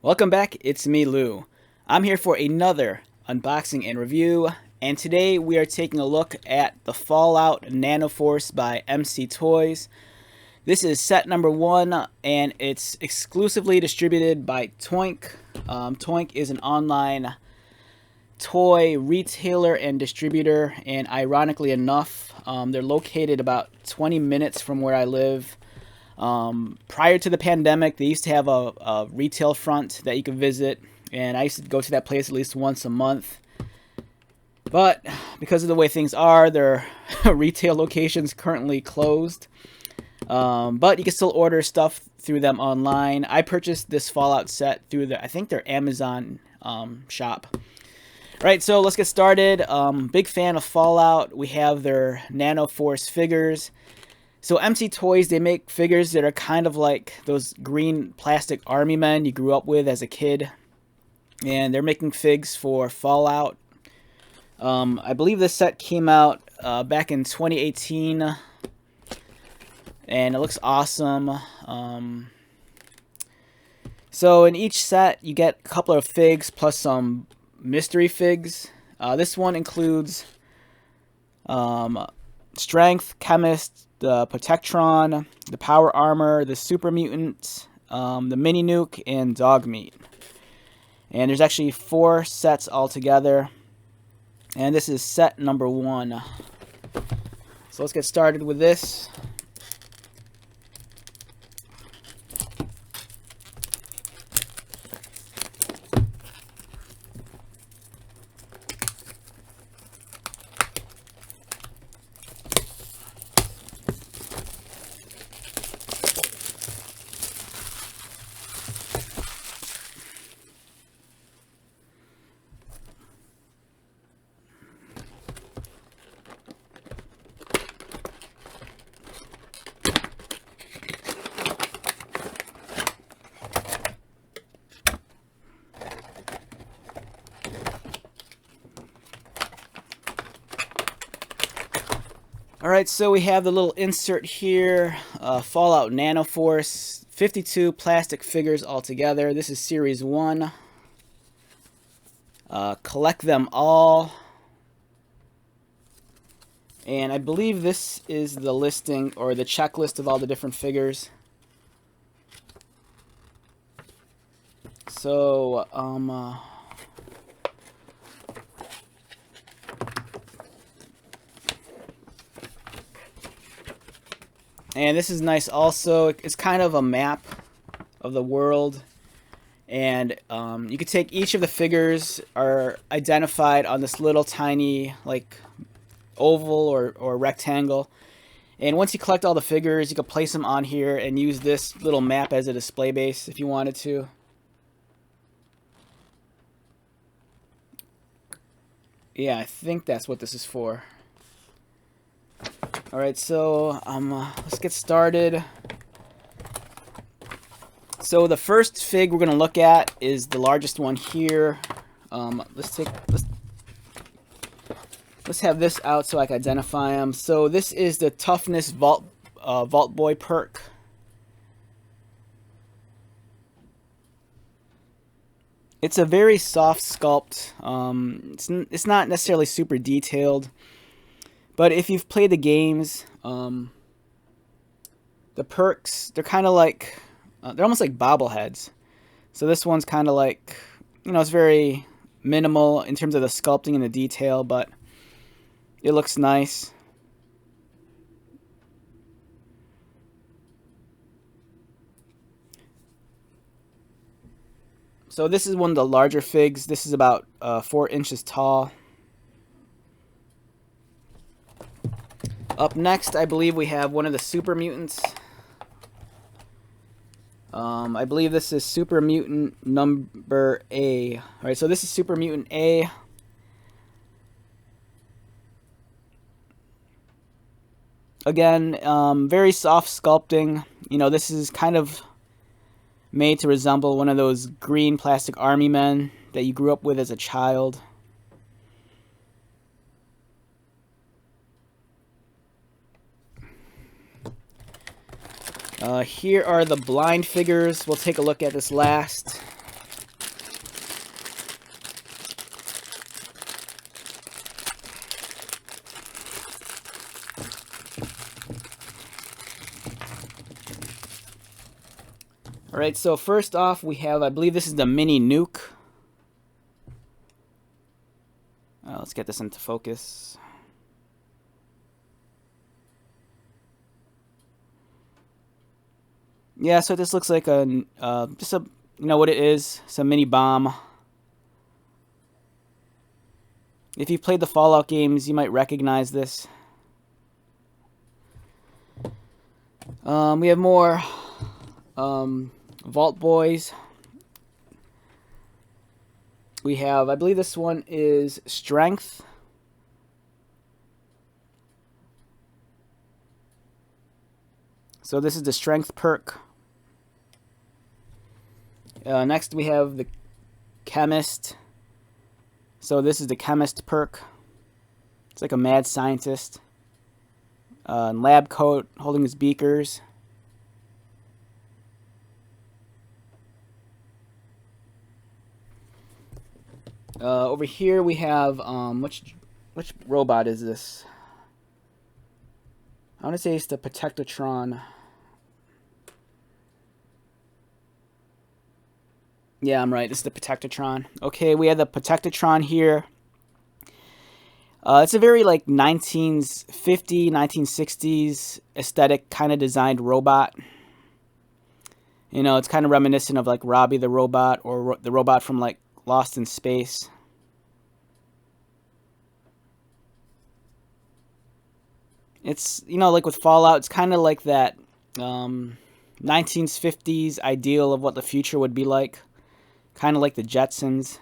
Welcome back, it's me, Lou. I'm here for another unboxing and review, and today we are taking a look at the Fallout Nanoforce by MC Toys. This is set number 1, and it's exclusively distributed by Toink. Toink is an online toy retailer and distributor, and ironically enough, they're located about 20 minutes from where I live. Prior to the pandemic, they used to have a retail front that you could visit, and I used to go to that place at least once a month. But because of the way things are, their retail location's currently closed. But you can still order stuff through them online. I purchased this Fallout set through I think their Amazon shop. Alright, so let's get started. Big fan of Fallout. We have their Nanoforce figures. So MC Toys, they make figures that are kind of like those green plastic army men you grew up with as a kid. And they're making figs for Fallout. I believe this set came out back in 2018. And it looks awesome. So in each set, you get a couple of figs plus some mystery figs. This one includes Strength, Chemist, the Protectron, the Power Armor, the Super Mutant, the Mini Nuke, and Dog Meat. And there's actually 4 sets altogether. And this is set number 1. So let's get started with this. Alright, so we have the little insert here, Fallout Nanoforce, 52 plastic figures altogether. This is Series 1. Collect them all. And I believe this is the listing, or the checklist of all the different figures. So, and this is nice also. It's kind of a map of the world. And you can take each of the figures are identified on this little tiny like oval or rectangle. And once you collect all the figures, you can place them on here and use this little map as a display base if you wanted to. Yeah, I think that's what this is for. Alright, so let's get started. So the first fig we're going to look at is the largest one here. Let's have this out so I can identify them. So this is the Toughness Vault Boy perk. It's a very soft sculpt. It's not necessarily super detailed. But if you've played the games, the perks, they're kind of like, they're almost like bobbleheads. So this one's kind of like, it's very minimal in terms of the sculpting and the detail, but it looks nice. So this is one of the larger figs. This is about 4 inches tall. Up next, I believe we have one of the Super Mutants. I believe this is Super Mutant number A. Alright, so this is Super Mutant A. Again, very soft sculpting. This is kind of made to resemble one of those green plastic army men that you grew up with as a child. Here are the blind figures. We'll take a look at this last. Alright, so first off we have, I believe this is the mini Nuke. Let's get this into focus. Yeah, so this looks like a just a, you know what it is, it's a mini bomb. If you've played the Fallout games, you might recognize this. We have more Vault Boys. We have, I believe this one is Strength. So this is the Strength perk. Next we have the Chemist. So this is the Chemist perk. It's like a mad scientist. Lab coat, holding his beakers. Over here we have which robot is this? I want to say it's the Protectotron. Yeah, I'm right. This is the Protectotron. Okay, we have the Protectotron here. It's a very like 1950s, 1960s aesthetic kind of designed robot. You know, it's kind of reminiscent of like Robbie the Robot or the robot from like Lost in Space. It's, you know, like with Fallout, it's kind of like that 1950s ideal of what the future would be like. Kind of like the Jetsons.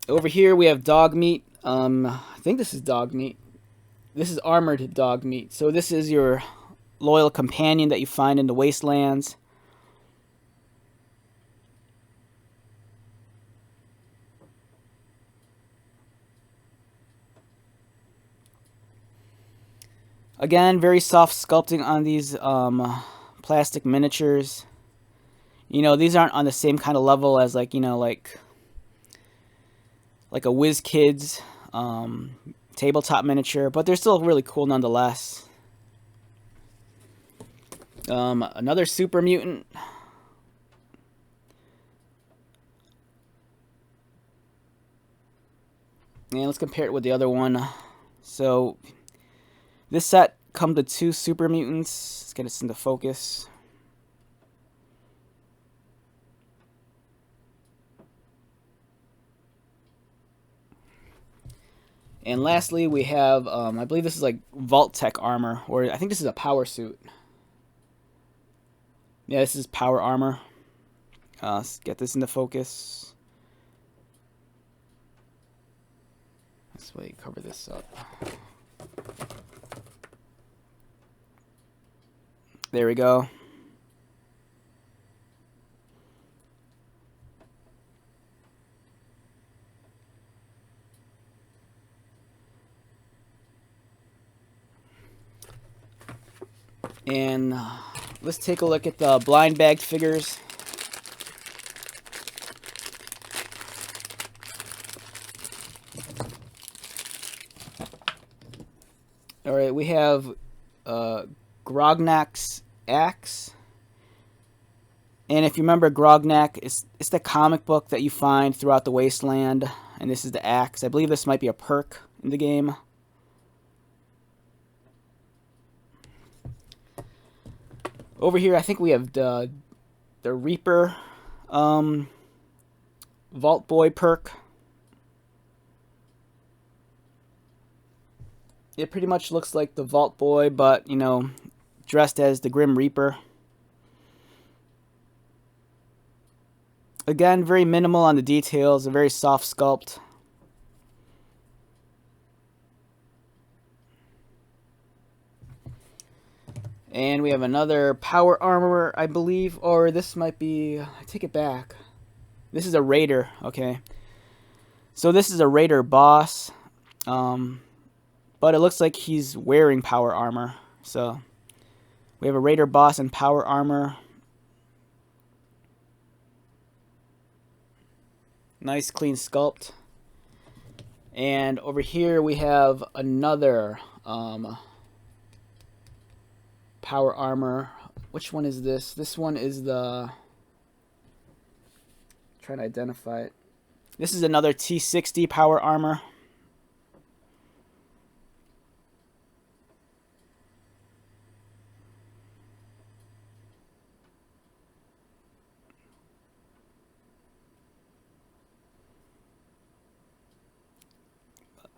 Over here we have dog meat. I think this is dog meat. This is armored dog meat. So this is your loyal companion that you find in the wastelands. Again, very soft sculpting on these plastic miniatures. You know, these aren't on the same kind of level as like, you know, like a WizKids tabletop miniature, but they're still really cool nonetheless. Another super mutant. And let's compare it with the other one. So this set comes to 2 super mutants. Let's get us into focus. And lastly, we have, I believe this is like Vault Tech armor, or I think this is a power suit. Yeah, this is power armor. Let's get this into focus. This way, cover this up. There we go. And let's take a look at the blind bagged figures. Alright, we have Grognak's axe. And if you remember Grognak, it's the comic book that you find throughout the wasteland. And this is the axe. I believe this might be a perk in the game. Over here, I think we have the Reaper Vault Boy perk. It pretty much looks like the Vault Boy, but, you know, dressed as the Grim Reaper. Again, very minimal on the details, a very soft sculpt. And we have another power armor, I believe, or this might be, I take it back. This is a Raider, okay. So this is a Raider boss, but it looks like he's wearing power armor. So we have a Raider boss in power armor. Nice clean sculpt. And over here we have another power armor which one is this? This one is the... Trying to identify it. This is another T60 power armor.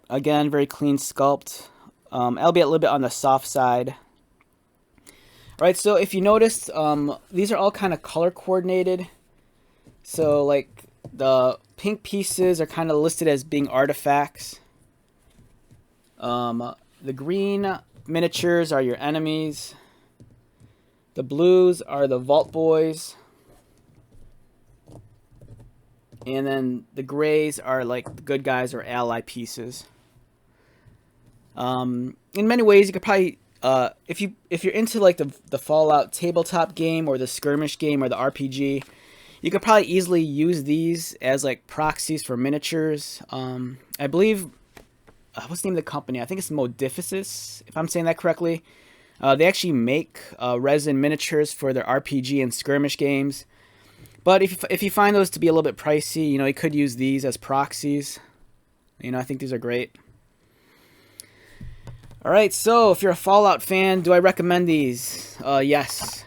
Again, very clean sculpt. Albeit a little bit on the soft side. Alright, so if you noticed, these are all kind of color coordinated. So, like, the pink pieces are kind of listed as being artifacts. The green miniatures are your enemies. The blues are the Vault Boys. And then the grays are like the good guys or ally pieces. In many ways, you could probably, if you're into like the Fallout tabletop game or the skirmish game or the RPG, you could probably easily use these as like proxies for miniatures. I believe, what's the name of the company? I think it's Modificus, if I'm saying that correctly. They actually make resin miniatures for their RPG and skirmish games. But if you find those to be a little bit pricey, you know, you could use these as proxies. You know, I think these are great. Alright, so if you're a Fallout fan, do I recommend these? Yes.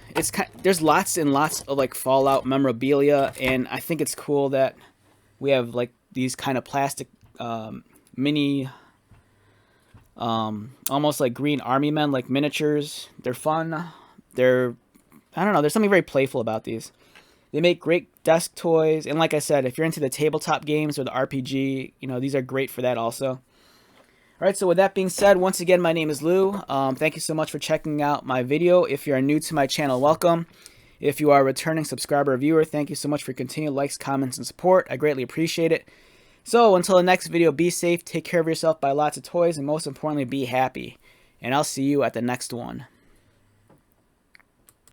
There's lots and lots of like Fallout memorabilia, and I think it's cool that we have like these kind of plastic mini almost like green army men like miniatures. They're fun. I don't know, there's something very playful about these. They make great desk toys, and like I said, if you're into the tabletop games or the RPG, you know, these are great for that also. Alright, so with that being said, once again, my name is Lou. Thank you so much for checking out my video. If you are new to my channel, welcome. If you are a returning subscriber or viewer, thank you so much for continued likes, comments, and support. I greatly appreciate it. So, until the next video, be safe, take care of yourself, buy lots of toys, and most importantly, be happy. And I'll see you at the next one.